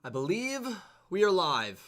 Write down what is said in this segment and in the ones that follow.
I believe we are live.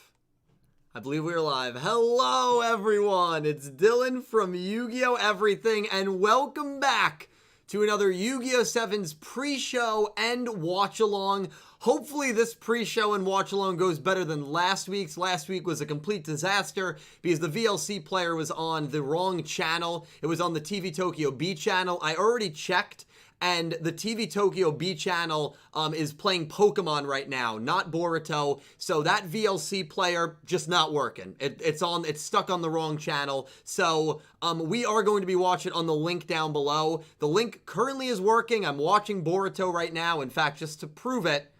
Hello, everyone. It's Dylan from Yu-Gi-Oh! Everything, and welcome back to another YuGiOh 7's pre-show and watch-along. Hopefully this pre-show and watch-along goes better than last week's. Last week was a complete disaster because the VLC player was on the wrong channel. It was on the TV Tokyo B channel. I already checked, and the TV Tokyo B channel is playing Pokemon right now, not Boruto. So that VLC player just not working. It's stuck on the wrong channel. So we are going to be watching on the link down below. The link currently is working. I'm watching Boruto right now. In fact, just to prove it,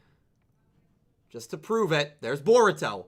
there's Boruto.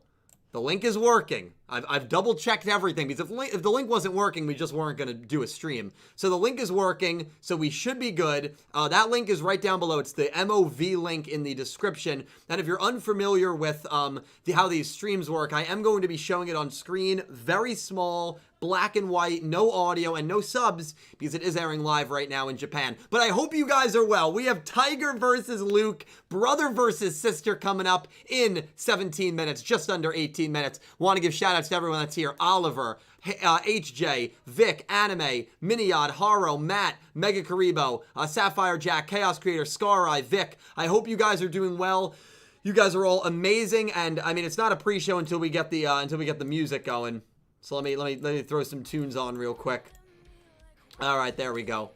The link is working. I've double checked everything because if the link wasn't working, we just weren't going to do a stream. So the link is working, so we should be good. That link is right down below. It's the MOV link in the description. And if you're unfamiliar with how these streams work, I am going to be showing it on screen. Very small, black and white, no audio, and no subs because it is airing live right now in Japan. But I hope you guys are well. We have Tiger versus Luke, brother versus sister coming up in 17 minutes, just under 18 minutes. Want to give shout outs to everyone that's here. Oliver, HJ, Vic, Anime, Miniod, Haro, Matt, Mega Karibo, Sapphire Jack, Chaos Creator, Scar Eye, Vic. I hope you guys are doing well. You guys are all amazing, and I mean it's not a pre-show until we get the music going. So let me throw some tunes on real quick. All right, there we go.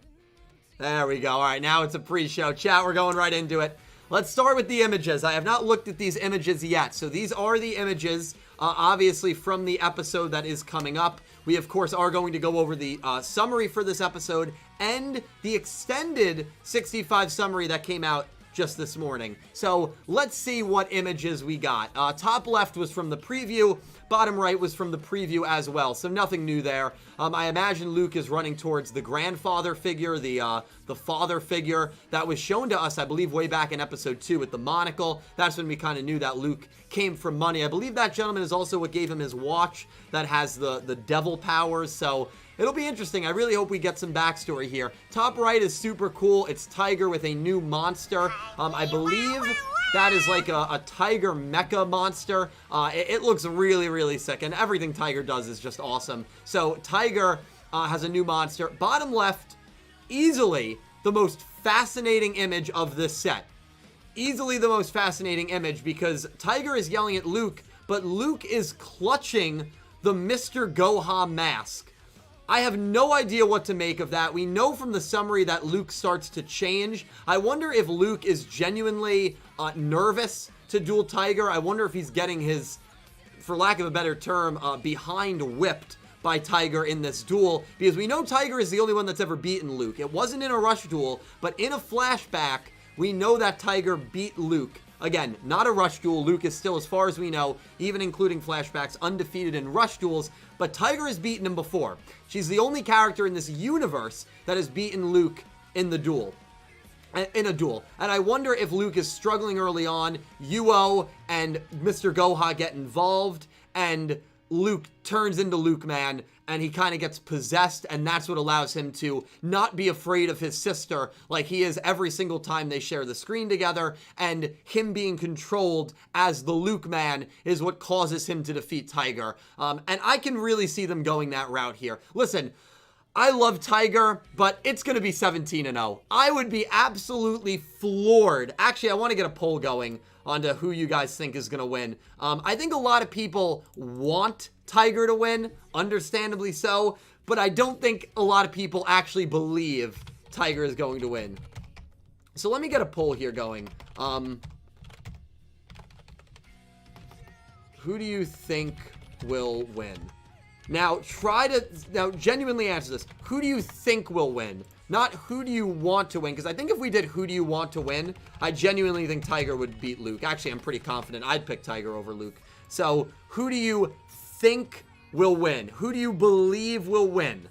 All right, now it's a pre-show. Chat, we're going right into it. Let's start with the images. I have not looked at these images yet. So these are the images, obviously, from the episode that is coming up. We, of course, are going to go over the summary for this episode and the extended 65 summary that came out just this morning. So let's see what images we got. Top left was from the preview. Bottom right was from the preview as well, so nothing new there. I imagine Luke is running towards the grandfather figure, the father figure that was shown to us, I believe, way back in episode 2 with the monocle. That's when we kind of knew that Luke came from money. I believe that gentleman is also what gave him his watch that has the devil powers, so it'll be interesting. I really hope we get some backstory here. Top right is super cool. It's Tiger with a new monster. I believe that is like a tiger mecha monster. It looks really, really sick, and everything Tiger does is just awesome. So Tiger has a new monster. Bottom left, easily the most fascinating image of this set. Easily the most fascinating image because Tiger is yelling at Luke, but Luke is clutching the Mr. Goha mask. I have no idea what to make of that. We know from the summary that Luke starts to change. I wonder if Luke is genuinely nervous to duel Tiger. I wonder if he's getting his, for lack of a better term, behind whipped by Tiger in this duel. Because we know Tiger is the only one that's ever beaten Luke. It wasn't in a rush duel, but in a flashback, we know that Tiger beat Luke. Again, not a rush duel. Luke is still, as far as we know, even including flashbacks, undefeated in rush duels. But Tiger has beaten him before. She's the only character in this universe that has beaten Luke in a duel. And I wonder if Luke is struggling early on. YuGiOh and Mr. Goha get involved, and Luke turns into Luke Man, and he kind of gets possessed, and that's what allows him to not be afraid of his sister like he is every single time they share the screen together, and him being controlled as the Luke Man is what causes him to defeat Tiger. And I can really see them going that route here. Listen, I love Tiger, but it's going to be 17-0. I would be absolutely floored. Actually, I want to get a poll going onto who you guys think is going to win. I think a lot of people want Tiger to win, understandably so, but I don't think a lot of people actually believe Tiger is going to win. So let me get a poll here going. Who do you think will win? Now, genuinely answer this. Who do you think will win? Not who do you want to win, because I think if we did who do you want to win, I genuinely think Tiger would beat Luke. Actually, I'm pretty confident I'd pick Tiger over Luke. So, who do you think will win? Who do you believe will win?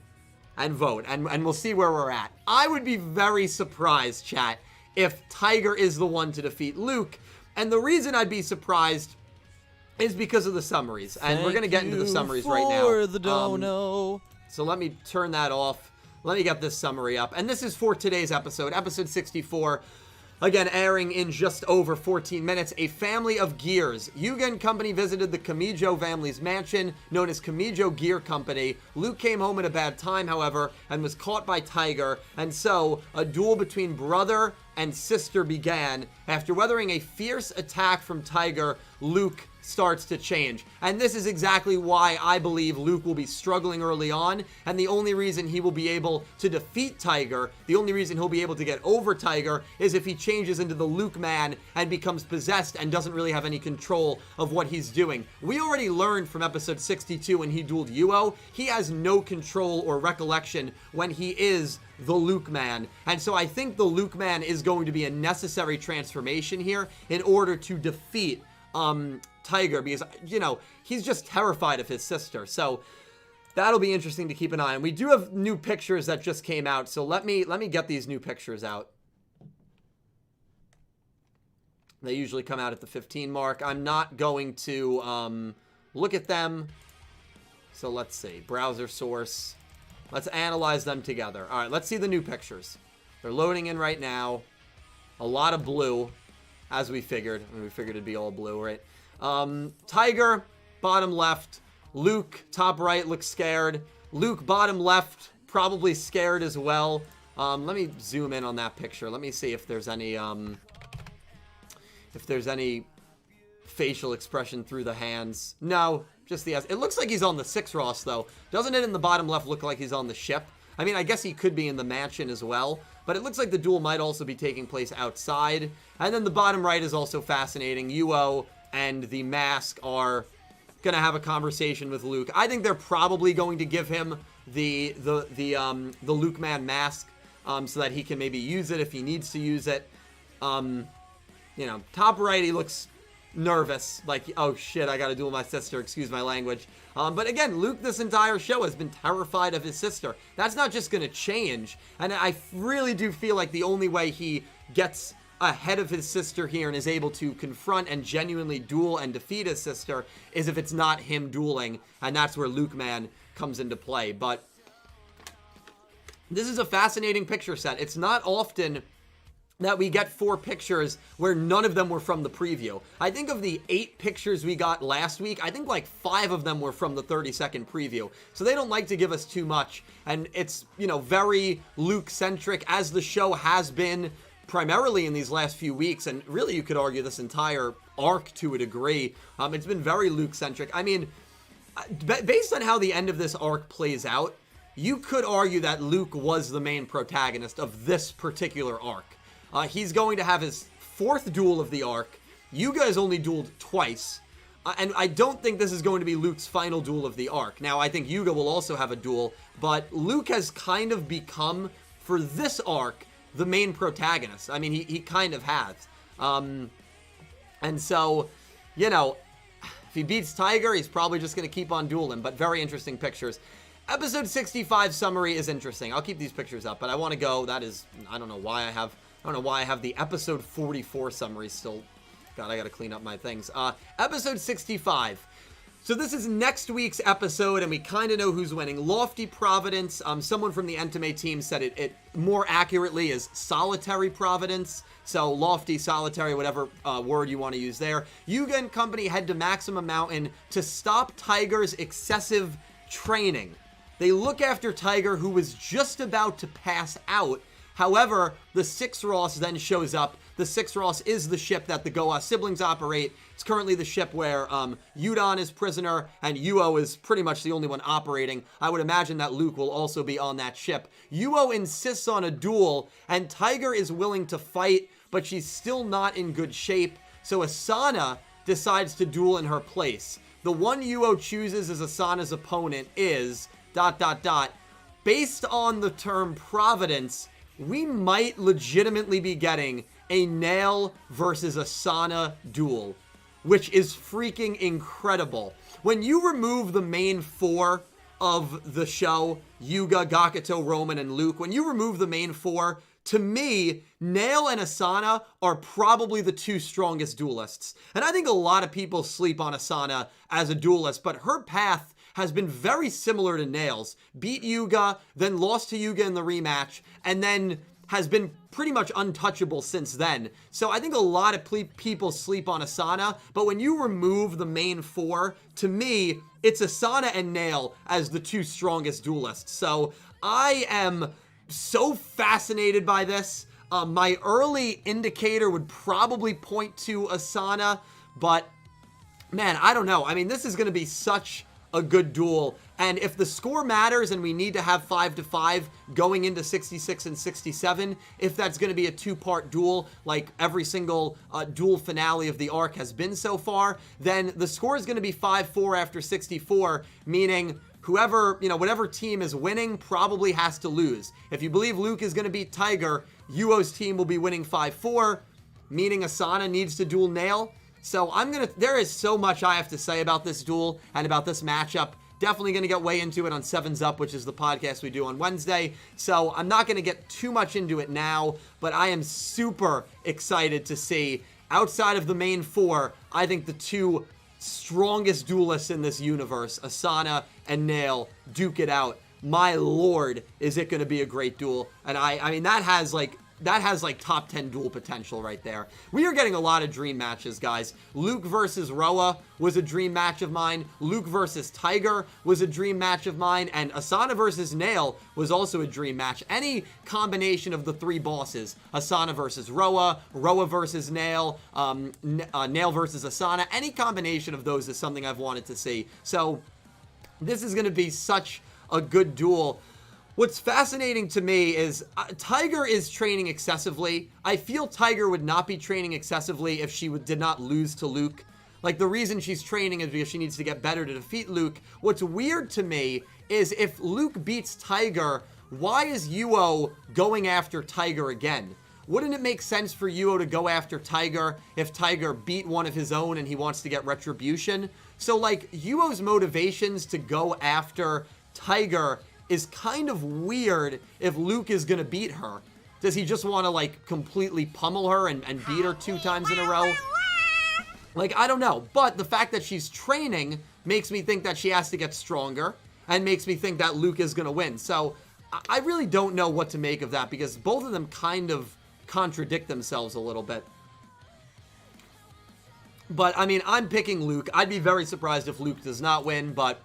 And vote, and we'll see where we're at. I would be very surprised, chat, if Tiger is the one to defeat Luke, and the reason I'd be surprised is because of the summaries, and we're going to get into the summaries right now. The dono. So let me turn that off. Let me get this summary up. And this is for today's episode 64. Again, airing in just over 14 minutes, a family of gears. YuGiOh and company visited the YuGiOh family's mansion, known as YuGiOh Gear Company. Luke came home at a bad time, however, and was caught by Tiger, and so a duel between brother and sister began. After weathering a fierce attack from Tiger, Luke starts to change. And this is exactly why I believe Luke will be struggling early on, and the only reason he will be able to defeat Tiger, the only reason he'll be able to get over Tiger, is if he changes into the Luke man and becomes possessed and doesn't really have any control of what he's doing. We already learned from episode 62 when he dueled YuGiOh, he has no control or recollection when he is the Luke man. And so I think the Luke man is going to be a necessary transformation here in order to defeat Tiger, because, you know, he's just terrified of his sister. So that'll be interesting to keep an eye on. We do have new pictures that just came out, so let me get these new pictures out. They usually come out at the 15 mark. I'm not going to look at them. So let's see. Browser source. Let's analyze them together. All right, let's see the new pictures. They're loading in right now. A lot of blue, as we figured. I mean, we figured it'd be all blue, right? Tiger, bottom left. Luke, top right, looks scared. Luke, bottom left, probably scared as well. Let me zoom in on that picture. Let me see if there's any facial expression through the hands. No, just the... It looks like he's on the 6 Ross, though. Doesn't it in the bottom left look like he's on the ship? I mean, I guess he could be in the mansion as well, but it looks like the duel might also be taking place outside. And then the bottom right is also fascinating. YuGiOh and the mask are gonna have a conversation with Luke. I think they're probably going to give him the Luke man mask, so that he can maybe use it if he needs to use it. You know, top right, he looks nervous, like, oh shit, I gotta duel my sister, excuse my language. But again, Luke this entire show has been terrified of his sister. That's not just gonna change, and I really do feel like the only way he gets ahead of his sister here and is able to confront and genuinely duel and defeat his sister is if it's not him dueling, and that's where Luke man comes into play. But this is a fascinating picture set. It's not often that we get 4 pictures where none of them were from the preview. I think of the 8 pictures we got last week, I think like 5 of them were from the 30-second preview. So they don't like to give us too much, and it's, you know, very Luke-centric, as the show has been primarily in these last few weeks, and really you could argue this entire arc to a degree. It's been very Luke-centric. I mean, based on how the end of this arc plays out, you could argue that Luke was the main protagonist of this particular arc. He's going to have his 4th duel of the arc. YuGiOh has only dueled twice. And I don't think this is going to be Luke's final duel of the arc. Now, I think YuGiOh will also have a duel, but Luke has kind of become, for this arc, the main protagonist. I mean, he kind of has. And so, you know, if he beats Tiger, he's probably just going to keep on dueling, but very interesting pictures. Episode 65 summary is interesting. I'll keep these pictures up, but I want to go, that is, I don't know why I have the episode 44 summary still. God, I gotta clean up my things. Episode 65. So this is next week's episode, and we kind of know who's winning. Lofty Providence. Someone from the Entame team said it more accurately is Solitary Providence. So Lofty, Solitary, whatever word you want to use there. YuGiOh and company head to Maxima Mountain to stop Tiger's excessive training. They look after Tiger, who was just about to pass out. However, the 6 Ross then shows up. The 6 Ross is the ship that the Goa siblings operate. It's currently the ship where Yudon is prisoner, and YuGiOh is pretty much the only one operating. I would imagine that Luke will also be on that ship. YuGiOh insists on a duel, and Tiger is willing to fight, but she's still not in good shape. So Asana decides to duel in her place. The one YuGiOh chooses as Asana's opponent is... ... Based on the term Providence, we might legitimately be getting a Nail versus Asana duel, which is freaking incredible. When you remove the main 4 of the show, YuGiOh, Gakuto, Roman, and Luke, when you remove the main 4, to me, Nail and Asana are probably the 2 strongest duelists. And I think a lot of people sleep on Asana as a duelist, but her path has been very similar to Nail's. Beat YuGiOh, then lost to YuGiOh in the rematch, and then has been pretty much untouchable since then. So I think a lot of people sleep on Asana, but when you remove the main 4, to me, it's Asana and Nail as the 2 strongest duelists. So I am so fascinated by this. My early indicator would probably point to Asana, but man, I don't know. I mean, this is going to be such a good duel. And if the score matters and we need to have 5-5 going into 66 and 67, if that's going to be a 2-part duel like every single duel finale of the arc has been so far, then the score is going to be 5-4 after 64, meaning whoever, whatever team is winning probably has to lose. If you believe Luke is going to beat Tiger, YuGiOh's team will be winning 5-4, meaning Asana needs to duel Nail. So there is so much I have to say about this duel and about this matchup. Definitely going to get way into it on 7's Up, which is the podcast we do on Wednesday. So I'm not going to get too much into it now, but I am super excited to see, outside of the main 4, I think the 2 strongest duelists in this universe, Asana and Nail, duke it out. My lord, is it going to be a great duel. And I mean, that has like top 10 duel potential right there. We are getting a lot of dream matches, guys. Luke versus Roa was a dream match of mine. Luke versus Tiger was a dream match of mine. And Asana versus Nail was also a dream match. Any combination of the 3 bosses, Asana versus Roa, Roa versus Nail, Nail versus Asana, any combination of those is something I've wanted to see. So this is going to be such a good duel. What's fascinating to me is Tiger is training excessively. I feel Tiger would not be training excessively if she did not lose to Luke. Like, the reason she's training is because she needs to get better to defeat Luke. What's weird to me is if Luke beats Tiger, why is YuGiOh going after Tiger again? Wouldn't it make sense for YuGiOh to go after Tiger if Tiger beat one of his own and he wants to get retribution? So, like, YuGiOh's motivations to go after Tiger is kind of weird if Luke is going to beat her. Does he just want to, like, completely pummel her and beat her 2 times in a row? Like, I don't know. But the fact that she's training makes me think that she has to get stronger and makes me think that Luke is going to win. So I really don't know what to make of that because both of them kind of contradict themselves a little bit. But, I mean, I'm picking Luke. I'd be very surprised if Luke does not win, but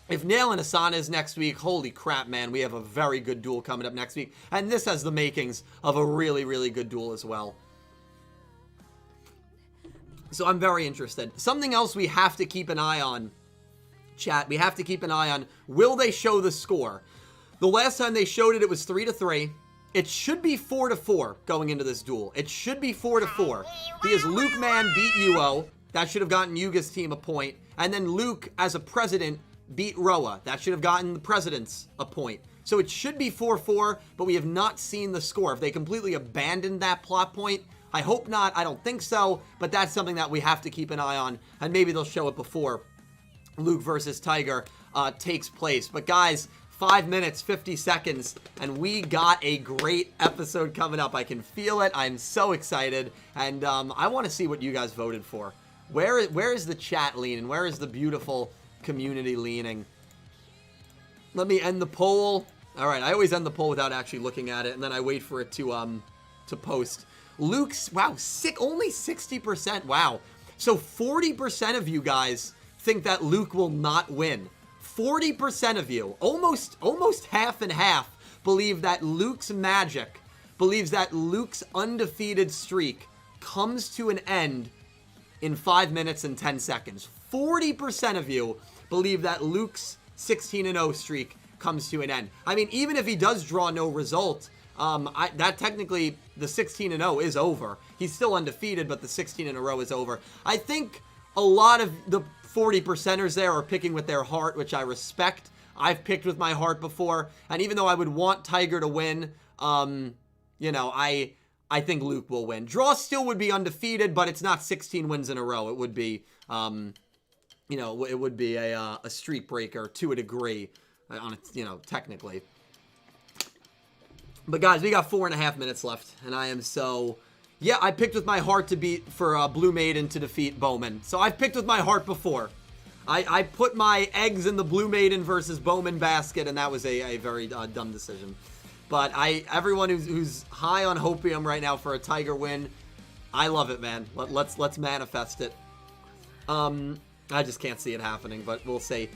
if Nail and Asana is next week, holy crap, man, we have a very good duel coming up next week. And this has the makings of a really, really good duel as well. So I'm very interested. Something else we have to keep an eye on, chat, we have to keep an eye on, will they show the score? The last time they showed it, it was 3-3. It should be 4-4 going into this duel. It should be 4-4 because Luke Man beat YuGiOh. That should have gotten Yuga's team a point. And then Luke, as a president, beat Roa. That should have gotten the presidents a point. So it should be 4-4, but we have not seen the score. If they completely abandoned that plot point, I hope not. I don't think so, but that's something that we have to keep an eye on, and maybe they'll show it before Luke versus Tiger takes place. But guys, 5 minutes, 50 seconds, and we got a great episode coming up. I can feel it. I'm so excited, and I want to see what you guys voted for. Where is the chat leaning? Where is the beautiful community leaning? Let me end the poll. All right, I always end the poll without actually looking at it, and then I wait for it to post. Luke's, wow, only 60%. Wow. So 40% of you guys think that Luke will not win. 40% of you, almost half and half, believe that Luke's magic, believes that Luke's undefeated streak comes to an end in 5 minutes and 10 seconds. 40% of you believe that Luke's 16-0 streak comes to an end. I mean, even if he does draw no result, that technically, the 16-0 is over. He's still undefeated, but the 16 in a row is over. I think a lot of the 40%ers there are picking with their heart, which I respect. I've picked with my heart before, and even though I would want Tiger to win, you know, I think Luke will win. Draw still would be undefeated, but it's not 16 wins in a row. It would be, you know, it would be a streak breaker to a degree, you know, technically. But guys, we got 4.5 minutes left, and I am so... Yeah, I picked with my heart to beat for Blue Maiden to defeat Bowman. So I've picked with my heart before. I put my eggs in the Blue Maiden versus Bowman basket, and that was a very dumb decision. But everyone who's high on hopium right now for a Tiger win, I love it, man. Let's manifest it. I just can't see it happening, but we'll see.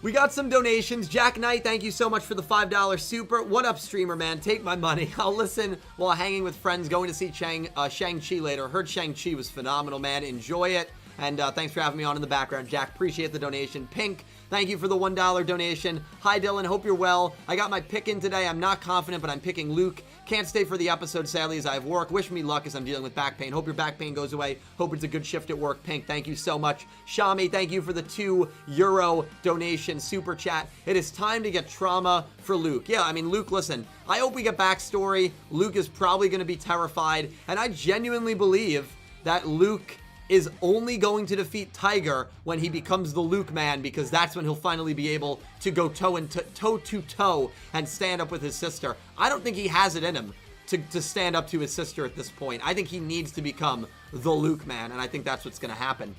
We got some donations. Jack Knight, thank you so much for the $5 super. What up, streamer, man? Take my money. I'll listen while hanging with friends, going to see Shang-Chi later. Heard Shang-Chi was phenomenal, man. Enjoy it. And thanks for having me on in the background, Jack. Appreciate the donation. Pink, thank you for the $1 donation. Hi, Dylan. Hope you're well. I got my pick in today. I'm not confident, but I'm picking Luke. Can't stay for the episode, sadly, as I have work. Wish me luck as I'm dealing with back pain. Hope your back pain goes away. Hope it's a good shift at work. Pink, thank you so much. Shami, thank you for the €2 donation super chat. It is time to get trauma for Luke. Yeah, I mean, Luke, listen, I hope we get backstory. Luke is probably going to be terrified, and I genuinely believe that Luke is only going to defeat Tiger when he becomes the Luke man, because that's when he'll finally be able to go toe to toe and stand up with his sister. I don't think he has it in him to stand up to his sister at this point. I think he needs to become the Luke man, and I think that's what's going to happen.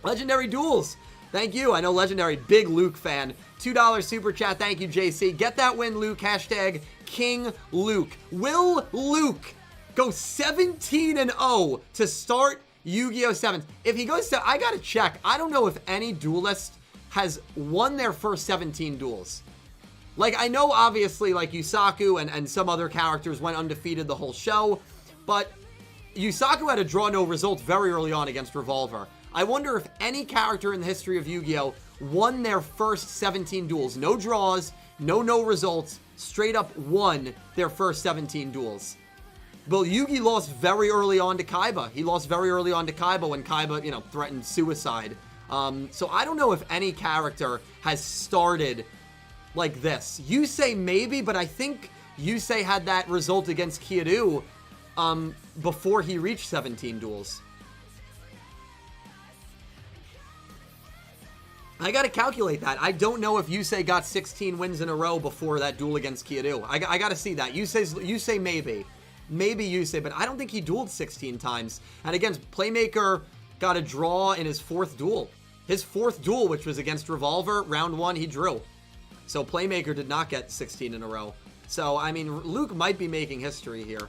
Legendary Duels, thank you. I know Legendary, big Luke fan. $2 super chat, thank you, JC. Get that win, Luke. Hashtag King Luke. Will Luke go 17-0 to start YuGiOh 7s? If he goes to, I gotta check. I don't know if any duelist has won their first 17 duels. Like, I know obviously like Yusaku and some other characters went undefeated the whole show, but Yusaku had a draw no results very early on against Revolver. I wonder if any character in the history of Yu-Gi-Oh won their first 17 duels. No draws, no results, straight up won their first 17 duels. Well, Yugi lost very early on to Kaiba. He lost very early on to Kaiba when Kaiba, you know, threatened suicide. So I don't know if any character has started like this. Yusei maybe, but I think Yusei had that result against Kyoryu before he reached 17 duels. I gotta calculate that. I don't know if Yusei got 16 wins in a row before that duel against Kyoryu. I gotta see that. Yusei maybe. Maybe Yusei, but I don't think he dueled 16 times. And again, Playmaker got a draw in his fourth duel. His fourth duel, which was against Revolver, round 1, he drew. So Playmaker did not get 16 in a row. So, I mean, Luke might be making history here.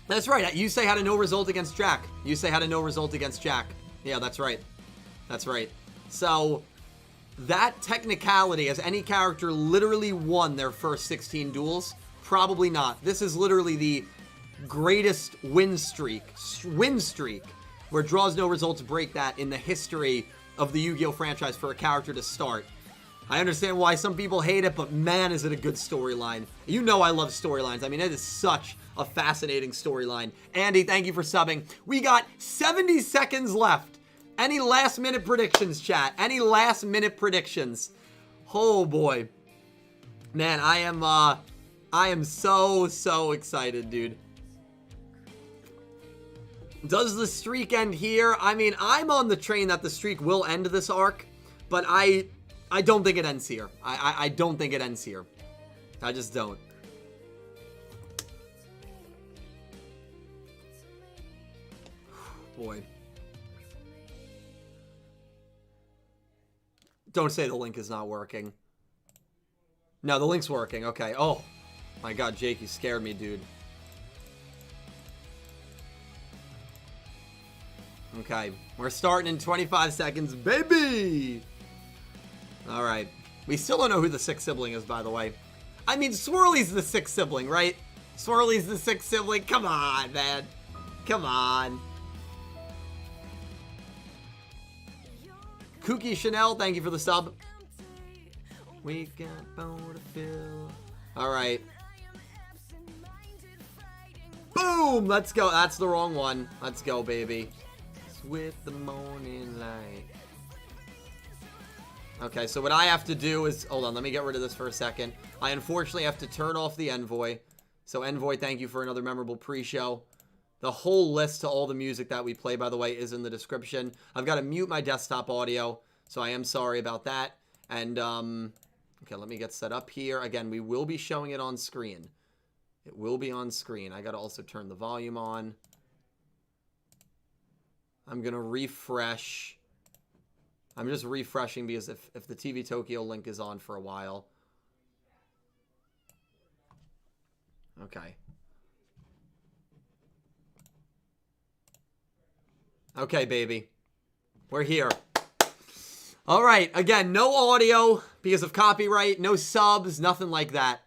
That's right. Yusei had a no result against Jack. Yusei had a no result against Jack. Yeah, that's right. That's right. So, that technicality, has any character literally won their first 16 duels? Probably not. This is literally the greatest win streak where draws no results break that in the history of the Yu-Gi-Oh franchise for a character to start. I understand why some people hate it, but man, is it a good storyline. You know I love storylines. I mean, it is such a fascinating storyline. Andy, thank you for subbing. We got 70 seconds left. Any last minute predictions, chat? Any last minute predictions? Oh boy. Man, I am so excited, dude. Does the streak end here? I mean, I'm on the train that the streak will end this arc, but I don't think it ends here. I don't think it ends here. I just don't. Boy. Don't say the link is not working. No, the link's working. Okay. Oh, my God, Jake, you scared me, dude. Okay. We're starting in 25 seconds, baby! Alright. We still don't know who the sixth sibling is, by the way. I mean, Swirly's the sixth sibling, right? Swirly's the sixth sibling. Come on, man. Come on. Kooky Chanel, thank you for the sub. We got bone to fill. Alright. Boom! Let's go. That's the wrong one. Let's go, baby. It's with the morning light. Okay, so what I have to do is... Hold on, let me get rid of this for a second. I unfortunately have to turn off the Envoy. So, Envoy, thank you for another memorable pre-show. The whole list to all the music that we play, by the way, is in the description. I've got to mute my desktop audio, so I am sorry about that. And, okay, let me get set up here. Again, we will be showing it on screen. It will be on screen. I got to also turn the volume on. I'm going to refresh. I'm just refreshing because if the TV Tokyo link is on for a while. Okay. Okay, baby. We're here. All right. Again, no audio because of copyright. No subs. Nothing like that.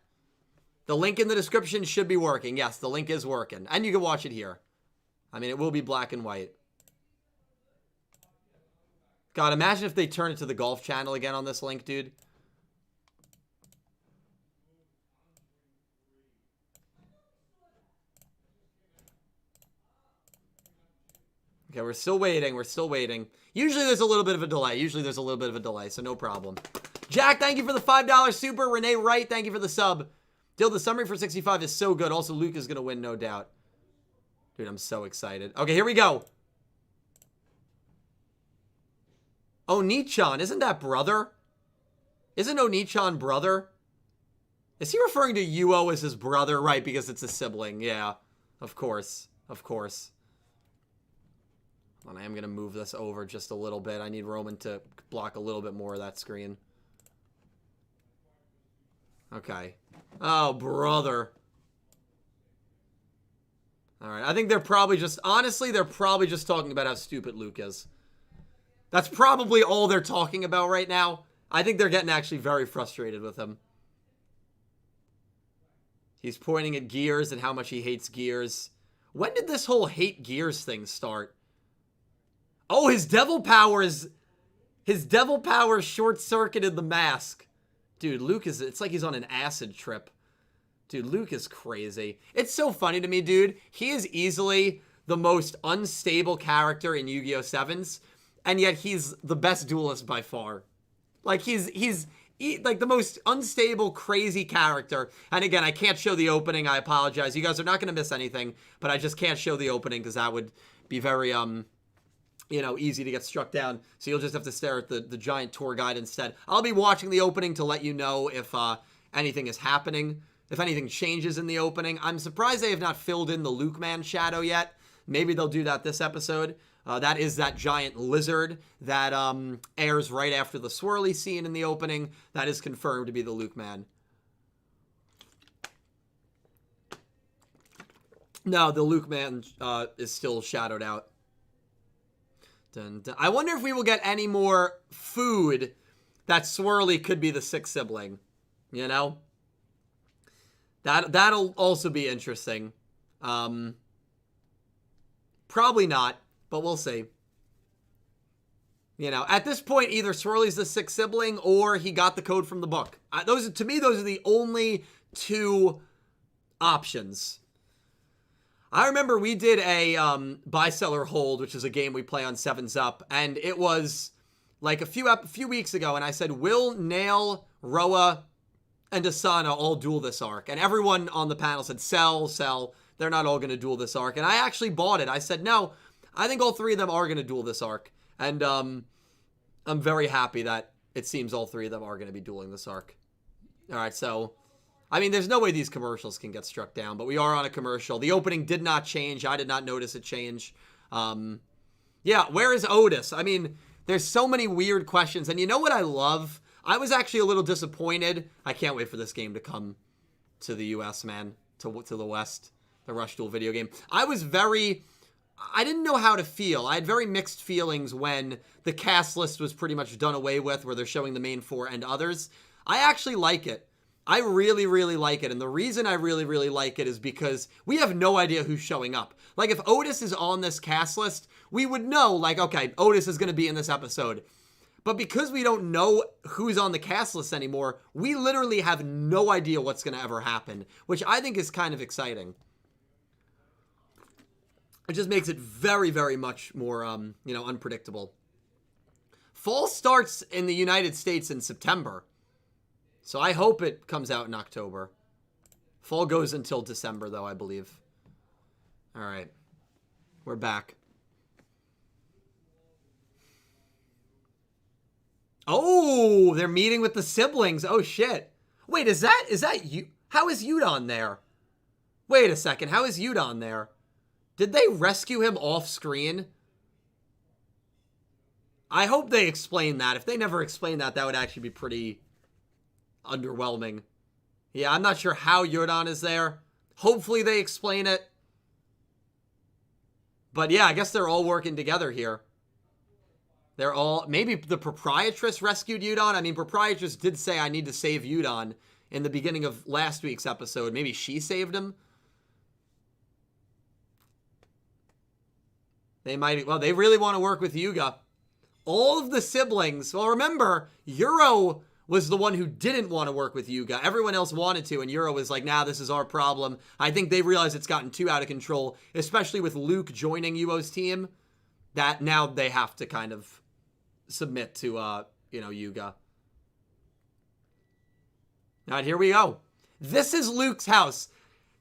The link in the description should be working. Yes, the link is working. And you can watch it here. I mean, it will be black and white. God, imagine if they turn it to the golf channel again on this link, dude. Okay, we're still waiting. We're still waiting. Usually there's a little bit of a delay. So no problem. Jack, thank you for the $5 super. Renee Wright, thank you for the sub. Dill, the summary for 65 is so good. Also, Luke is going to win, no doubt. Dude, I'm so excited. Okay, here we go. Onichan, isn't that brother? Isn't Onichan brother? Is he referring to YuGiOh as his brother? Right, because it's a sibling. Yeah, of course. Of course. And I am going to move this over just a little bit. I need Roman to block a little bit more of that screen. Okay. Oh, brother. All right. I think they're probably just... Honestly, they're probably just talking about how stupid Luke is. That's probably all they're talking about right now. I think they're getting actually very frustrated with him. He's pointing at Gears and how much he hates Gears. When did this whole hate Gears thing start? Oh, his devil powers short-circuited the mask. Dude, Luke is, it's like he's on an acid trip. Dude, Luke is crazy. It's so funny to me, dude. He is easily the most unstable character in YuGiOh 7s, and yet he's the best duelist by far. Like, he's like the most unstable, crazy character. And again, I can't show the opening. I apologize. You guys are not going to miss anything, but I just can't show the opening because that would be very, you know, easy to get struck down. So you'll just have to stare at the giant tour guide instead. I'll be watching the opening to let you know if anything is happening, if anything changes in the opening. I'm surprised they have not filled in the Luke Man shadow yet. Maybe they'll do that this episode. That is that giant lizard that airs right after the swirly scene in the opening. That is confirmed to be the Luke Man. No, the Luke Man is still shadowed out. Dun, dun. I wonder if we will get any more food that swirly could be the sixth sibling. You know? That'll also be interesting. Probably not, but we'll see. You know, at this point, either Swirly's the sixth sibling or he got the code from the book. To me, those are the only two options. I remember we did a buy, sell, or hold, which is a game we play on 7's Up, and it was like a few weeks ago, and I said, will Nail, Roa, and Asana all duel this arc? And everyone on the panel said, sell, sell. They're not all going to duel this arc. And I actually bought it. I said, no, I think all three of them are going to duel this arc. And I'm very happy that it seems all three of them are going to be dueling this arc. All right, so... I mean, there's no way these commercials can get struck down, but we are on a commercial. The opening did not change. I did not notice it change. Yeah, where is Otis? I mean, there's so many weird questions. And you know what I love? I was actually a little disappointed. I can't wait for this game to come to the U.S., man, to the West, the Rush Duel video game. I didn't know how to feel. I had very mixed feelings when the cast list was pretty much done away with, where they're showing the main four and others. I actually like it. I really, really like it. And the reason I really, really like it is because we have no idea who's showing up. Like, if Otis is on this cast list, we would know, like, okay, Otis is going to be in this episode. But because we don't know who's on the cast list anymore, we literally have no idea what's going to ever happen, which I think is kind of exciting. It just makes it very, very much more, you know, unpredictable. Fall starts in the United States in September. So I hope it comes out in October. Fall goes until December, though, I believe. All right. We're back. Oh, they're meeting with the siblings. Oh, shit. Wait, is that you? How is Yudon there? Wait a second. How is Yudon there? Did they rescue him off screen? I hope they explain that. If they never explain that, that would actually be pretty... underwhelming. Yeah, I'm not sure how Yudon is there. Hopefully they explain it. But yeah, I guess they're all working together here. They're all... Maybe the Proprietress rescued Yudon. I mean, Proprietress did say I need to save Yudon in the beginning of last week's episode. Maybe she saved him. They might... Well, they really want to work with Yuga. All of the siblings... Well, remember, YuGiOh was the one who didn't want to work with Yuga. Everyone else wanted to, and YuGiOh was like, nah, this is our problem. I think they realized it's gotten too out of control, especially with Luke joining YuGiOh's team, that now they have to kind of submit to, you know, Yuga. All right, here we go. This is Luke's house.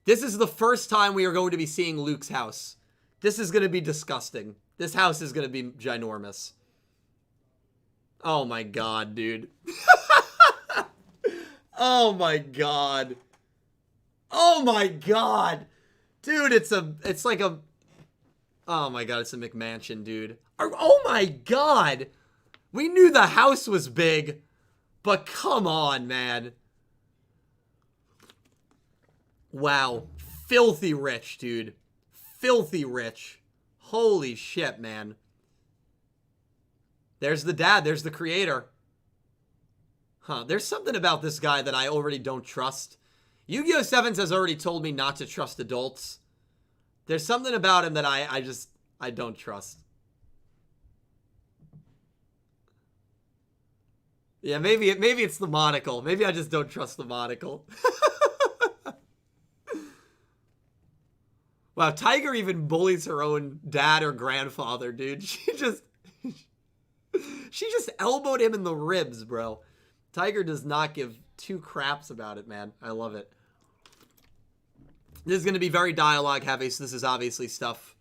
This is the first time we are going to be seeing Luke's house. This is going to be disgusting. This house is going to be ginormous. Oh my god, dude. Oh my god. Oh my god. Dude, it's like a... Oh my god, it's a McMansion, dude. Oh my god. We knew the house was big, but come on, man. Wow. Filthy rich, dude. Filthy rich. Holy shit, man. There's the dad. There's the creator. Huh. There's something about this guy that I already don't trust. YuGiOh Sevens has already told me not to trust adults. There's something about him that I don't trust. Yeah, maybe it's the monocle. Maybe I just don't trust the monocle. Wow, Tiger even bullies her own dad or grandfather, dude. She just elbowed him in the ribs, bro. Tiger does not give two craps about it, man. I love it. This is going to be very dialogue heavy, so this is obviously stuff.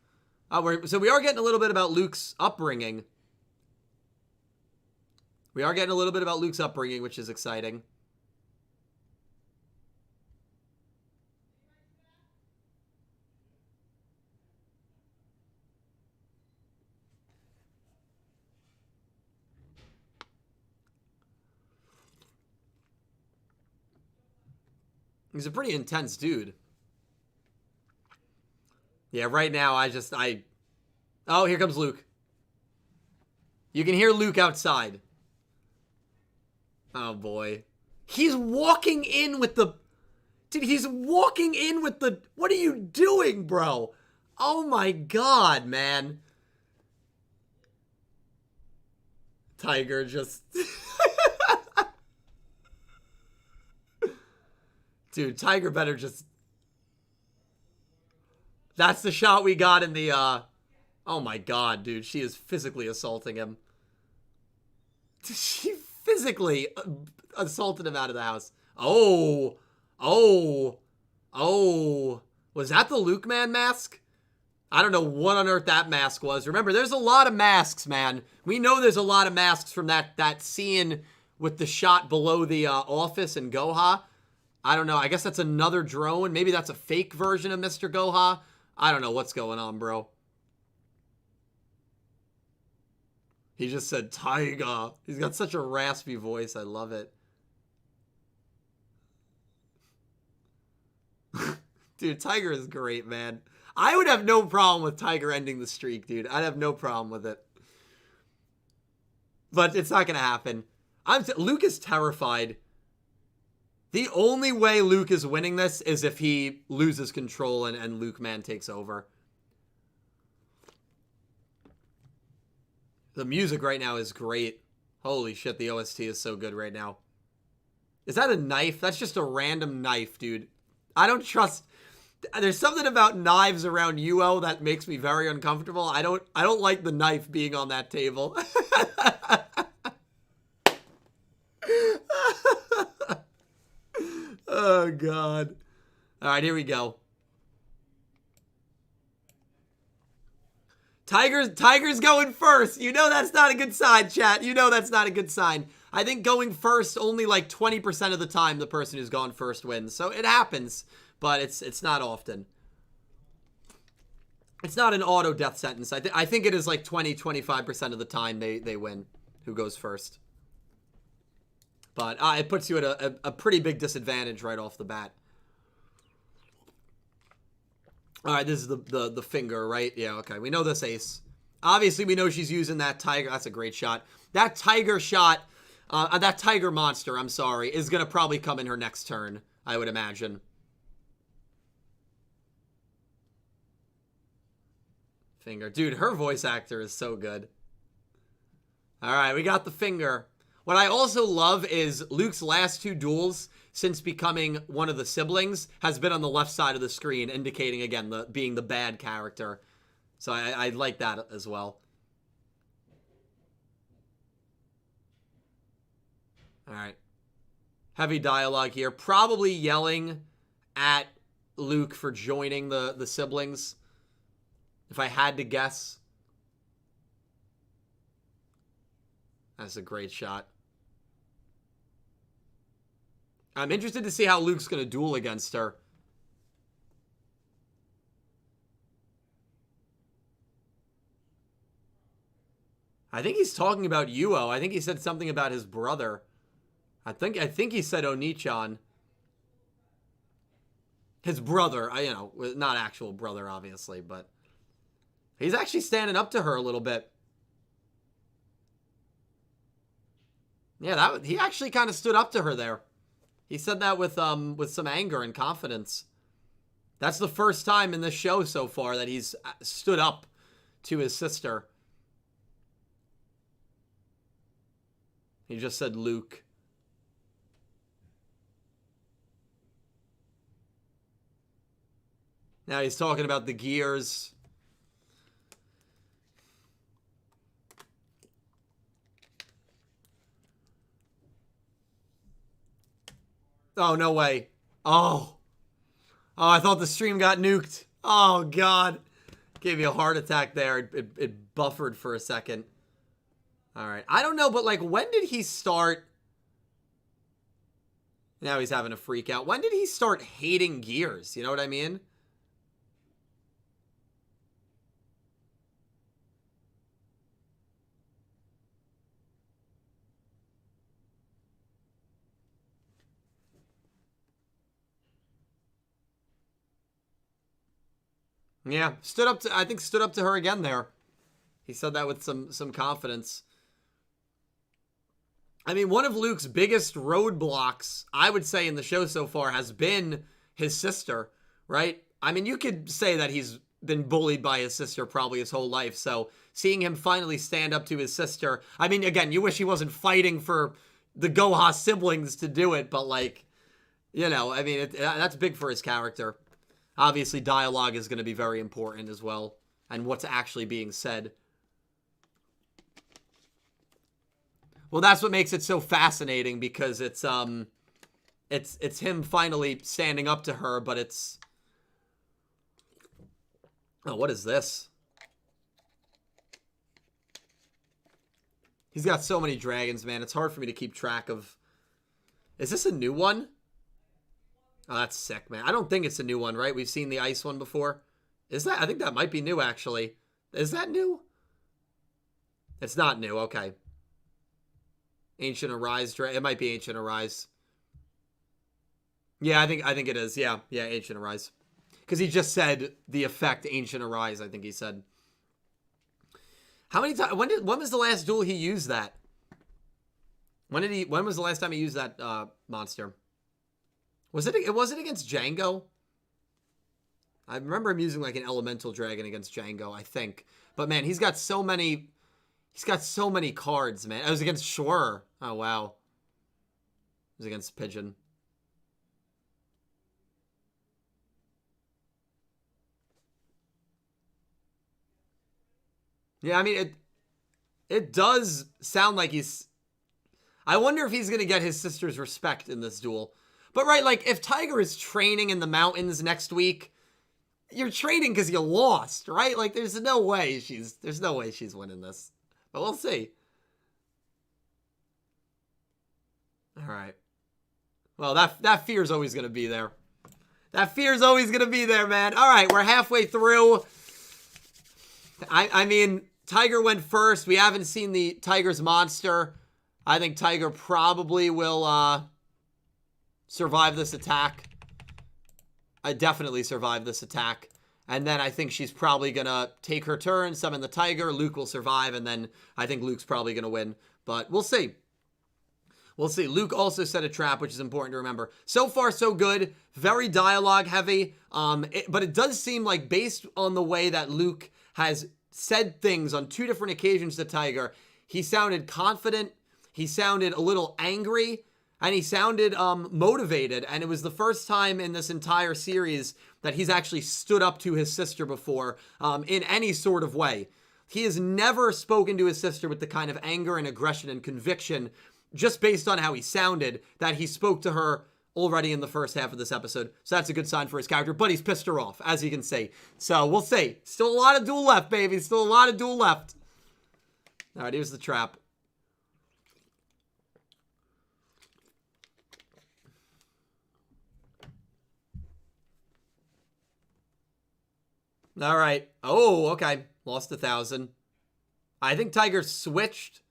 So we are getting a little bit about Luke's upbringing. We are getting a little bit about Luke's upbringing, which is exciting. He's a pretty intense dude. Yeah, right now Oh, here comes Luke. You can hear Luke outside. Oh, boy. He's walking in with the... Dude, he's walking in with the... What are you doing, bro? Oh, my God, man. Tiger just... Dude, Tiger better just... That's the shot we got in the, Oh my god, dude. She is physically assaulting him. She physically assaulted him out of the house. Oh. Oh. Oh. Was that the Luke Man mask? I don't know what on earth that mask was. Remember, there's a lot of masks, man. We know there's a lot of masks from that scene with the shot below the office in Goha. I don't know. I guess that's another drone. Maybe that's a fake version of Mr. Goha. I don't know what's going on, bro. He just said Tiger. He's got such a raspy voice. I love it. Dude, Tiger is great, man. I would have no problem with Tiger ending the streak, dude. I'd have no problem with it. But it's not going to happen. Luke is terrified. The only way Luke is winning this is if he loses control and Luke Man takes over. The music right now is great. Holy shit, the OST is so good right now. Is that a knife? That's just a random knife, dude. I don't trust... There's something about knives around YuGiOh that makes me very uncomfortable. I don't like the knife being on that table. Oh, God. All right, here we go. Tiger's going first. You know that's not a good sign, chat. You know that's not a good sign. I think going first, only like 20% of the time the person who's gone first wins. So it happens, but it's not often. It's not an auto death sentence. I think it is like 20-25% of the time they win who goes first. But it puts you at a pretty big disadvantage right off the bat. All right, this is the finger, right? Yeah, okay. We know this ace. Obviously, we know she's using that tiger. That's a great shot. That tiger shot, that tiger monster, I'm sorry, is going to probably come in her next turn, I would imagine. Finger. Dude, her voice actor is so good. All right, we got the finger. What I also love is Luke's last 2 duels since becoming one of the siblings has been on the left side of the screen, indicating, again, being the bad character. So I like that as well. All right. Heavy dialogue here. Probably yelling at Luke for joining the siblings, if I had to guess. That's a great shot. I'm interested to see how Luke's going to duel against her. I think he's talking about YuGiOh. I think he said something about his brother. I think he said Onichan. His brother, you know, not actual brother, obviously, but he's actually standing up to her a little bit. Yeah, he actually kind of stood up to her there. He said that with some anger and confidence. That's the first time in this show so far that he's stood up to his sister. He just said Luke. Now he's talking about the gears. Oh, no way. Oh, I thought the stream got nuked. Oh, God. Gave you a heart attack there. It buffered for a second. All right. I don't know, but, like, when did he start? Now he's having a freak out. When did he start hating gears? You know what I mean? Yeah, I think stood up to her again there. He said that with some confidence. I mean, one of Luke's biggest roadblocks, I would say, in the show so far has been his sister, right? I mean, you could say that he's been bullied by his sister probably his whole life, so seeing him finally stand up to his sister, I mean, again, you wish he wasn't fighting for the YuGiOh siblings to do it, but, like, you know, I mean, that's big for his character. Obviously, dialogue is going to be very important as well, and what's actually being said. Well, that's what makes it so fascinating, because it's him finally standing up to her, but it's... Oh, what is this? He's got so many dragons, man. It's hard for me to keep track of... Is this a new one? Oh, that's sick, man. I don't think it's a new one, right? We've seen the ice one before. Is that? I think that might be new, actually. Is that new? It's not new. Okay. Ancient Arise. It might be Ancient Arise. Yeah, I think it is. Yeah, Ancient Arise. Because he just said the effect Ancient Arise, I think he said. How many times? When was the last duel he used that? When was the last time he used that monster? Was it against Django? I remember him using like an elemental dragon against Django, I think. But man, he's got so many cards, man. It was against Shore. Oh wow. It was against Pigeon. Yeah, I mean it does sound like he's... I wonder if he's gonna get his sister's respect in this duel. But right, like, if Tiger is training in the mountains next week, you're training because you lost, right? Like, there's no way she's winning this. But we'll see. All right. Well, that fear is always going to be there. That fear is always going to be there, man. All right, we're halfway through. I mean, Tiger went first. We haven't seen the Tiger's monster. I think Tiger probably will... survive this attack. I definitely survive this attack. And then I think she's probably going to take her turn, summon the tiger. Luke will survive, and then I think Luke's probably going to win. But we'll see. We'll see. Luke also set a trap, which is important to remember. So far, so good. Very dialogue heavy. But it does seem like based on the way that Luke has said things on 2 different occasions to Tiger, he sounded confident. He sounded a little angry. And he sounded motivated. And it was the first time in this entire series that he's actually stood up to his sister before in any sort of way. He has never spoken to his sister with the kind of anger and aggression and conviction, just based on how he sounded, that he spoke to her already in the first half of this episode. So that's a good sign for his character. But he's pissed her off, as you can see. So we'll see. Still a lot of duel left, baby. Still a lot of duel left. All right, here's the trap. All right. Oh, okay. Lost 1,000. I think Tiger switched.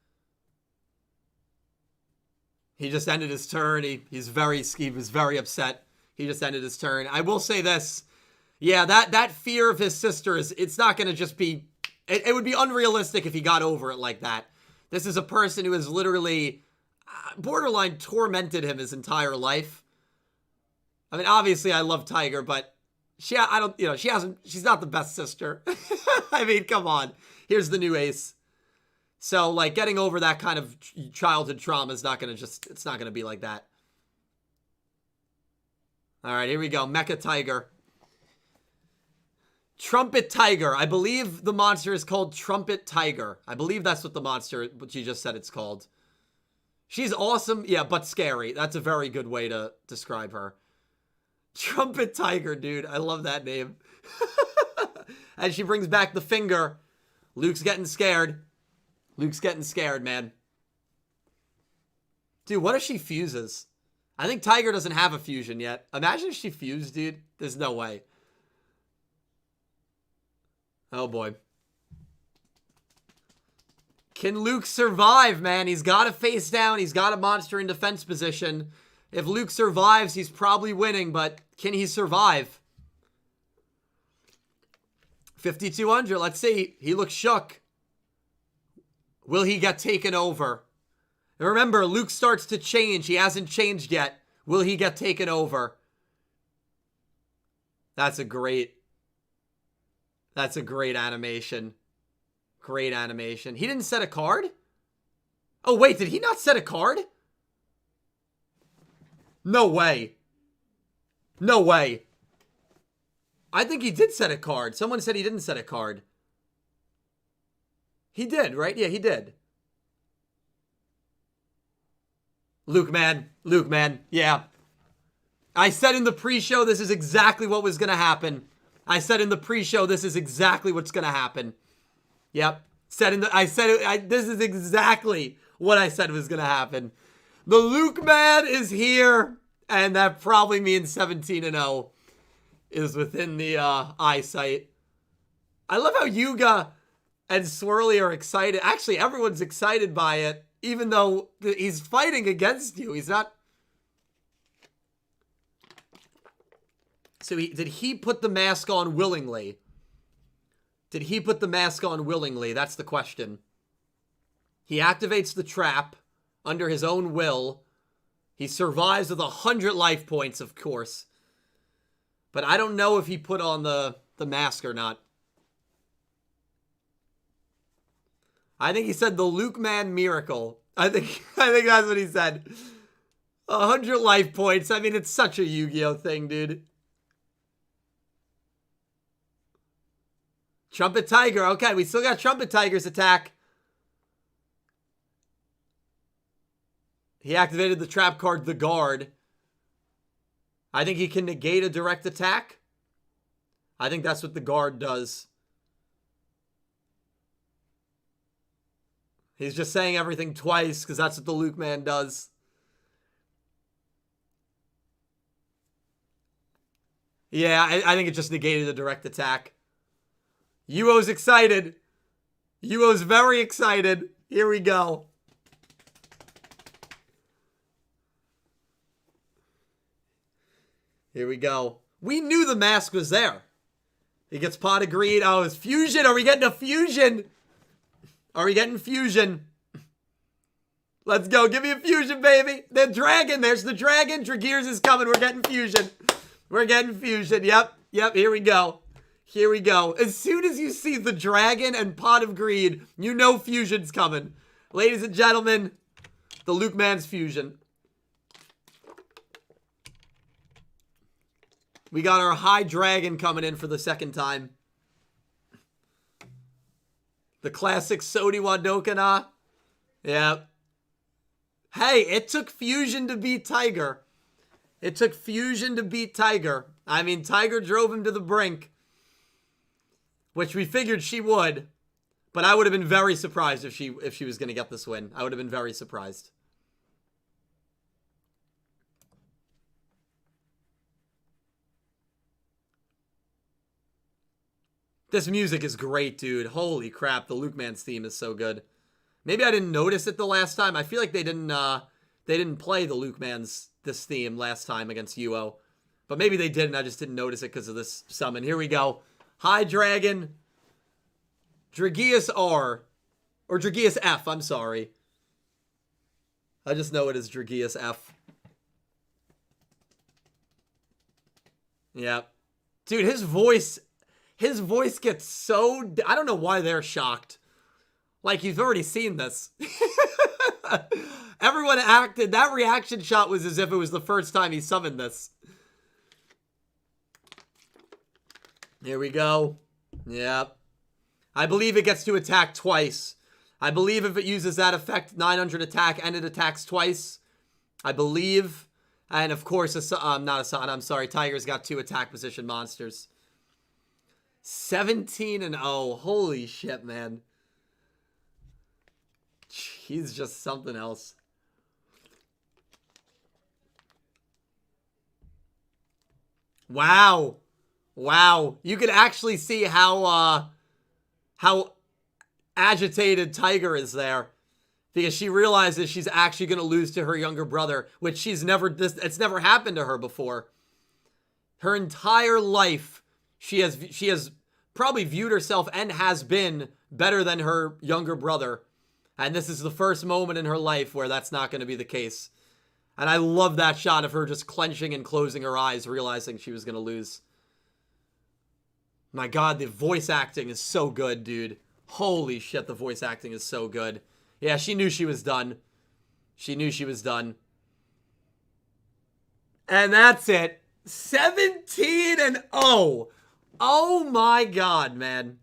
He just ended his turn. He was very upset. He just ended his turn. I will say this. Yeah, that fear of his sister it's not going to just be, it would be unrealistic if he got over it like that. This is a person who has literally borderline tormented him his entire life. I mean, obviously I love Tiger, but she's not the best sister. I mean, come on. Here's the new ace. So, like, getting over that kind of childhood trauma is not going to it's not going to be like that. All right, here we go. Mecha Tiger. Trumpet Tiger. I believe the monster is called Trumpet Tiger. I believe that's what she just said it's called. She's awesome, yeah, but scary. That's a very good way to describe her. Trumpet Tiger, dude. I love that name. And she brings back the finger. Luke's getting scared. Luke's getting scared, man. Dude, what if she fuses? I think Tiger doesn't have a fusion yet. Imagine if she fused, dude. There's no way. Oh, boy. Can Luke survive, man? He's got a face down. He's got a monster in defense position. If Luke survives, he's probably winning, but can he survive? 5,200. Let's see. He looks shook. Will he get taken over? And remember, Luke starts to change. He hasn't changed yet. Will he get taken over? That's a great animation. Great animation. He didn't set a card? Oh, wait. Did he not set a card? No way. No way. I think he did set a card. Someone said he didn't set a card. He did, right? Yeah, he did. Luke, man. Luke, man. Yeah. I said in the pre-show this is exactly what was going to happen. I said in the pre-show this is exactly what's going to happen. Yep. This is exactly what I said was going to happen. The Luke man is here, and that probably means 17-0 is within the eyesight. I love how Yuga and Swirly are excited. Actually, everyone's excited by it, even though he's fighting against you. He's not. So did he put the mask on willingly? Did he put the mask on willingly? That's the question. He activates the trap under his own will. He survives with 100 life points, of course. But I don't know if he put on the mask or not. I think he said the Luke Man miracle. I think that's what he said. 100 life points. I mean, it's such a Yu-Gi-Oh thing, dude. Trumpet Tiger. Okay, we still got Trumpet Tiger's attack. He activated the trap card, the Guard. I think he can negate a direct attack. I think that's what the Guard does. He's just saying everything twice because that's what the Luke man does. Yeah, I think it just negated a direct attack. YuGiOh's excited. YuGiOh's very excited. Here we go. Here we go. We knew the mask was there. He gets pot of greed. Oh, it's fusion. Are we getting a fusion? Are we getting fusion? Let's go. Give me a fusion, baby. The dragon. There's the dragon. Dragears is coming. We're getting fusion. We're getting fusion. Yep. Yep. Here we go. Here we go. As soon as you see the dragon and pot of greed, you know fusion's coming. Ladies and gentlemen, the Luke Man's fusion. We got our high dragon coming in for the second time. The classic Sodi Wadokana. Yeah. Hey, it took fusion to beat Tiger. It took fusion to beat Tiger. I mean, Tiger drove him to the brink, which we figured she would. But I would have been very surprised if she was going to get this win. I would have been very surprised. This music is great, dude. Holy crap, the Luke Man's theme is so good. Maybe I didn't notice it the last time. I feel like they didn't play the Luke Man's this theme last time against YuGiOh. But maybe they did and I just didn't notice it because of this summon. Here we go. High Dragon. Drageus R. Or Drageus F, I'm sorry. I just know it is Drageus F. Yeah. Dude, his voice gets so... I don't know why they're shocked. Like, you've already seen this. Everyone acted... That reaction shot was as if it was the first time he summoned this. Here we go. Yep. I believe it gets to attack twice. I believe if it uses that effect, 900 attack, and it attacks twice. I believe. And of course, not Asana, I'm sorry. Tiger's got 2 attack position monsters. 17-0. Holy shit, man. He's just something else. Wow. Wow. You could actually see how agitated Tiger is there. Because she realizes she's actually going to lose to her younger brother, which it's never happened to her before. Her entire life, she has probably viewed herself and has been better than her younger brother. And this is the first moment in her life where that's not going to be the case. And I love that shot of her just clenching and closing her eyes, realizing she was going to lose. My God, the voice acting is so good, dude. Holy shit, the voice acting is so good. Yeah, she knew she was done. She knew she was done. And that's it. 17-0. Oh my God, man.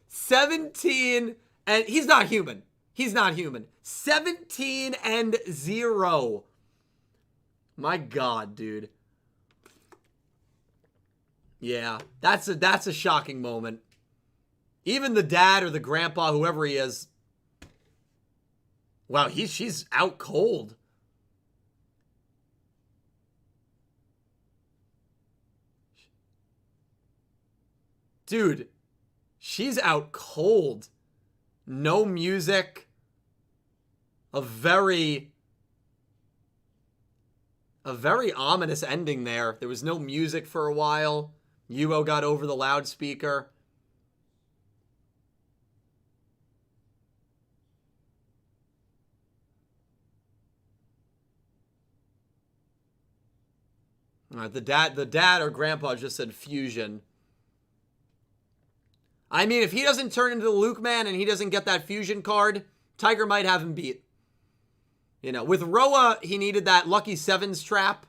17 and he's not human. He's not human. 17-0. My God, dude. Yeah, that's a shocking moment. Even the dad or the grandpa, whoever he is. Wow, she's out cold. Dude, she's out cold. No music. A very ominous ending there. There was no music for a while. YuGiOh got over the loudspeaker. All right, the dad or grandpa just said fusion. I mean, if he doesn't turn into the Luke Man and he doesn't get that fusion card, Tiger might have him beat. You know, with Roa, he needed that lucky sevens trap.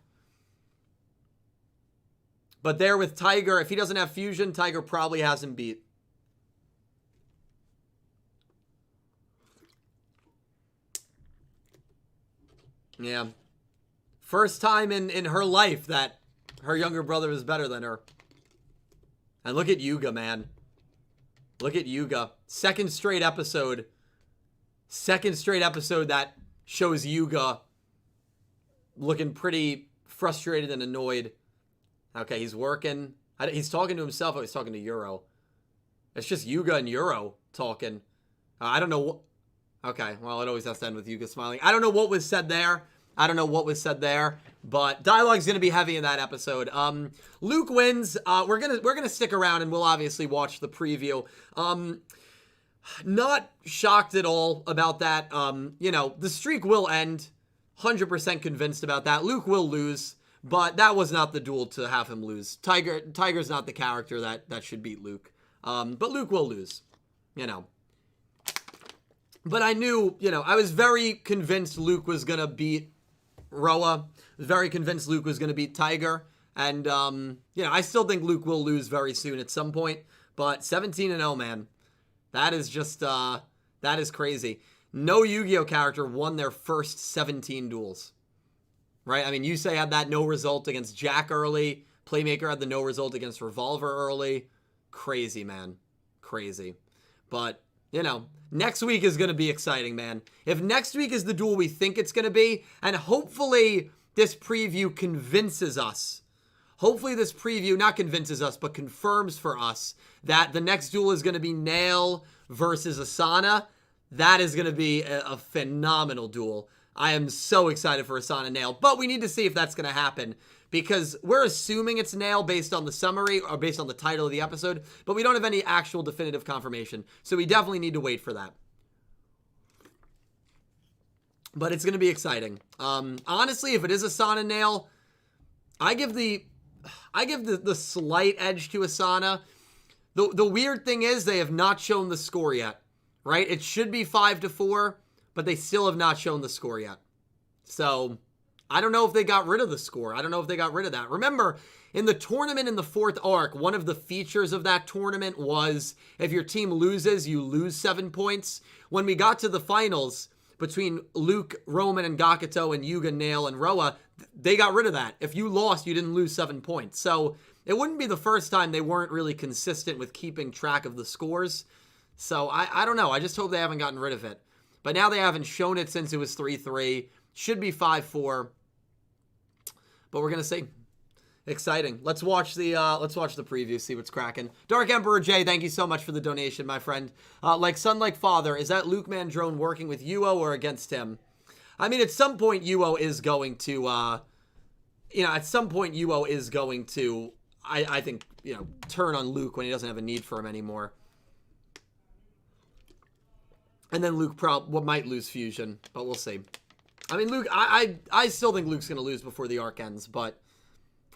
But there with Tiger, if he doesn't have fusion, Tiger probably has him beat. Yeah. First time in her life that her younger brother is better than her. And look at YuGiOh, man. Look at YuGiOh. Second straight episode that shows YuGiOh looking pretty frustrated and annoyed. Okay, he's working. He's talking to himself. Oh, he's talking to YuGiOh. It's just YuGiOh and YuGiOh talking. I don't know what... Okay, well, it always has to end with YuGiOh smiling. I don't know what was said there. But dialogue's gonna be heavy in that episode. Luke wins. We're gonna stick around and we'll obviously watch the preview. Not shocked at all about that. You know, the streak will end. 100% convinced about that. Luke will lose, but that was not the duel to have him lose. Tiger's not the character that should beat Luke. But Luke will lose, you know. But I knew, you know, I was very convinced Luke was going to beat Roa. Very convinced Luke was going to beat Tiger. And, you know, I still think Luke will lose very soon at some point. But 17-0, man. That is just, that is crazy. No Yu-Gi-Oh character won their first 17 duels. Right? I mean, Yusei had that no result against Jack early. Playmaker had the no result against Revolver early. Crazy, man. Crazy. But, you know, next week is going to be exciting, man. If next week is the duel we think it's going to be, and hopefully this preview convinces us, hopefully this preview not convinces us, but confirms for us that the next duel is going to be Nail versus Asana, that is going to be a phenomenal duel. I am so excited for Asana Nail, but we need to see if that's going to happen because we're assuming it's Nail based on the summary or based on the title of the episode, but we don't have any actual definitive confirmation, so we definitely need to wait for that. But it's going to be exciting. Honestly, if it is Asana Nail, I give the slight edge to Asana. The weird thing is they have not shown the score yet, right? It should be 5-4, but they still have not shown the score yet. So I don't know if they got rid of the score. I don't know if they got rid of that. Remember, in the tournament in the 4th arc, one of the features of that tournament was if your team loses, you lose 7 points. When we got to the finals between Luke, Roman, and Gakuto, and Yuga, Nail, and Roa, they got rid of that. If you lost, you didn't lose 7 points. So it wouldn't be the first time they weren't really consistent with keeping track of the scores. So I don't know. I just hope they haven't gotten rid of it. But now they haven't shown it since it was 3-3. Should be 5-4. But we're going to see. Exciting. Let's watch the preview, see what's cracking. Dark Emperor J, thank you so much for the donation, my friend. Like son, like father, is that Luke Mandrone working with YuGiOh or against him? I mean, at some point, YuGiOh is going to, at some point, YuGiOh is going to, I think, turn on Luke when he doesn't have a need for him anymore. And then Luke might lose Fusion, but we'll see. I mean, Luke, I still think Luke's going to lose before the arc ends, but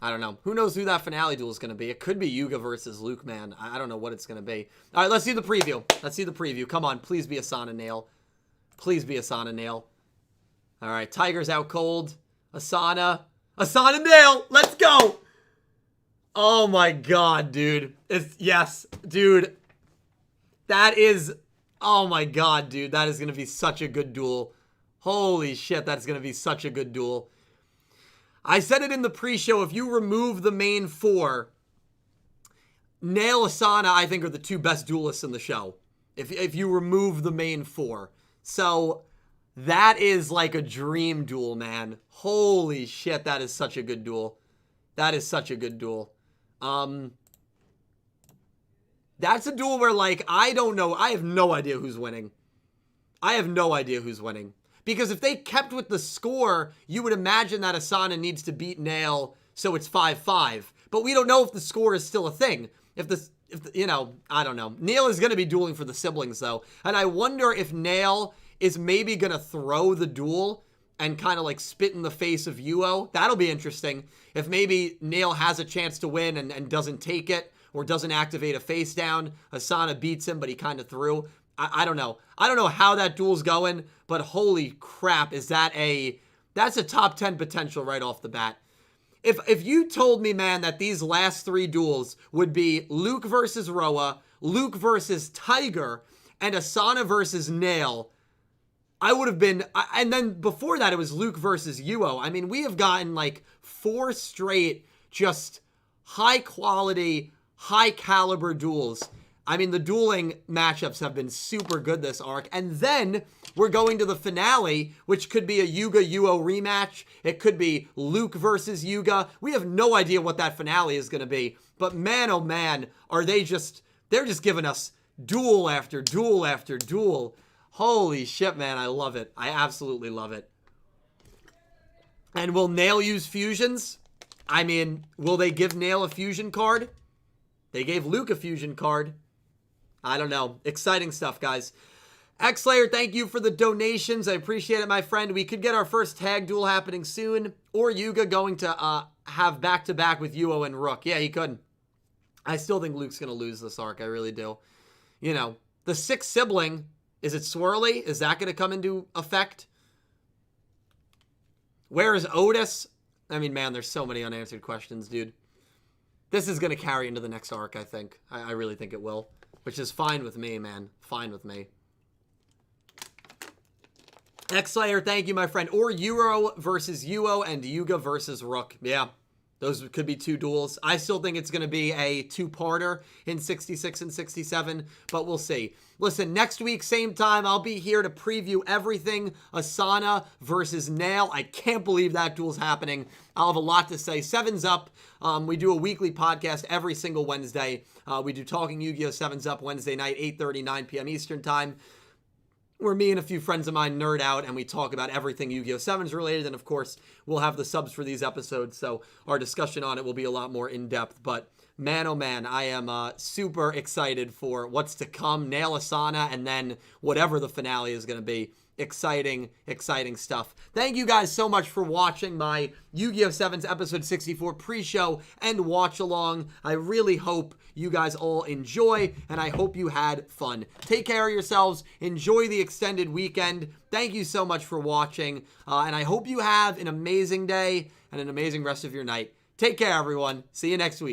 I don't know. Who knows who that finale duel is going to be? It could be Yuga versus Luke, man. I don't know what it's going to be. All right, let's see the preview. Let's see the preview. Come on, please be Asana Nail. Please be Asana Nail. All right, Tiger's out cold. Asana Nail. Let's go. Oh my God, dude. Yes, dude. That is, oh my God, dude. That is going to be such a good duel. Holy shit, that's going to be such a good duel. I said it in the pre-show, if you remove the main 4, Nail, Asana, I think, are the 2 best duelists in the show. If you remove the main 4. So, that is like a dream duel, man. Holy shit, that is such a good duel. That is such a good duel. That's a duel where, like, I don't know. I have no idea who's winning. I have no idea who's winning. Because if they kept with the score, you would imagine that Asana needs to beat Nail, so it's 5-5. But we don't know if the score is still a thing. I don't know. Nail is going to be dueling for the siblings, though. And I wonder if Nail is maybe going to throw the duel and kind of like spit in the face of YuGiOh. That'll be interesting. If maybe Nail has a chance to win and doesn't take it or doesn't activate a face down, Asana beats him, but he kind of threw. I don't know. I don't know how that duel's going, but holy crap, that's a top 10 potential right off the bat. If you told me, man, that these last 3 duels would be Luke versus Roa, Luke versus Tiger, and Asana versus Nail, I would have been, and then before that it was Luke versus YuGiOh. I mean, we have gotten like 4 straight just high quality, high caliber duels. I mean, the dueling matchups have been super good this arc. And then we're going to the finale, which could be a YuGiOh rematch. It could be Luke versus Yuga. We have no idea what that finale is going to be. But man, oh man, they're just giving us duel after duel after duel. Holy shit, man, I love it. I absolutely love it. And will Nail use fusions? I mean, will they give Nail a fusion card? They gave Luke a fusion card. I don't know. Exciting stuff, guys. X-Slayer, thank you for the donations. I appreciate it, my friend. We could get our first tag duel happening soon. Or Yuga going to have back-to-back with YuGiOh and Rook. Yeah, he could. I still think Luke's going to lose this arc. I really do. You know, the sixth sibling, is it Swirly? Is that going to come into effect? Where is Otis? I mean, man, there's so many unanswered questions, dude. This is going to carry into the next arc, I think. I really think it will. Which is fine with me, man. Fine with me. X-Slayer, thank you, my friend. Or YuGiOh versus YuGiOh and Yuga versus Rook. Yeah, those could be two duels. I still think it's going to be a two-parter in 66 and 67, but we'll see. Listen, next week, same time, I'll be here to preview everything Asana versus Nail. I can't believe that duel's happening. I'll have a lot to say. Sevens Up, we do a weekly podcast every single Wednesday. We do Talking YuGiOh Sevens Up Wednesday night, 8:30, 9 p.m. Eastern Time, where me and a few friends of mine nerd out and we talk about everything YuGiOh 7s related. And of course, we'll have the subs for these episodes, so our discussion on it will be a lot more in-depth. But man, oh man, I am super excited for what's to come. Nail Asana, and then whatever the finale is going to be. Exciting, exciting stuff. Thank you guys so much for watching my YuGiOh 7's episode 64 pre-show and watch along. I really hope you guys all enjoy, and I hope you had fun. Take care of yourselves. Enjoy the extended weekend. Thank you so much for watching, and I hope you have an amazing day and an amazing rest of your night. Take care, everyone. See you next week.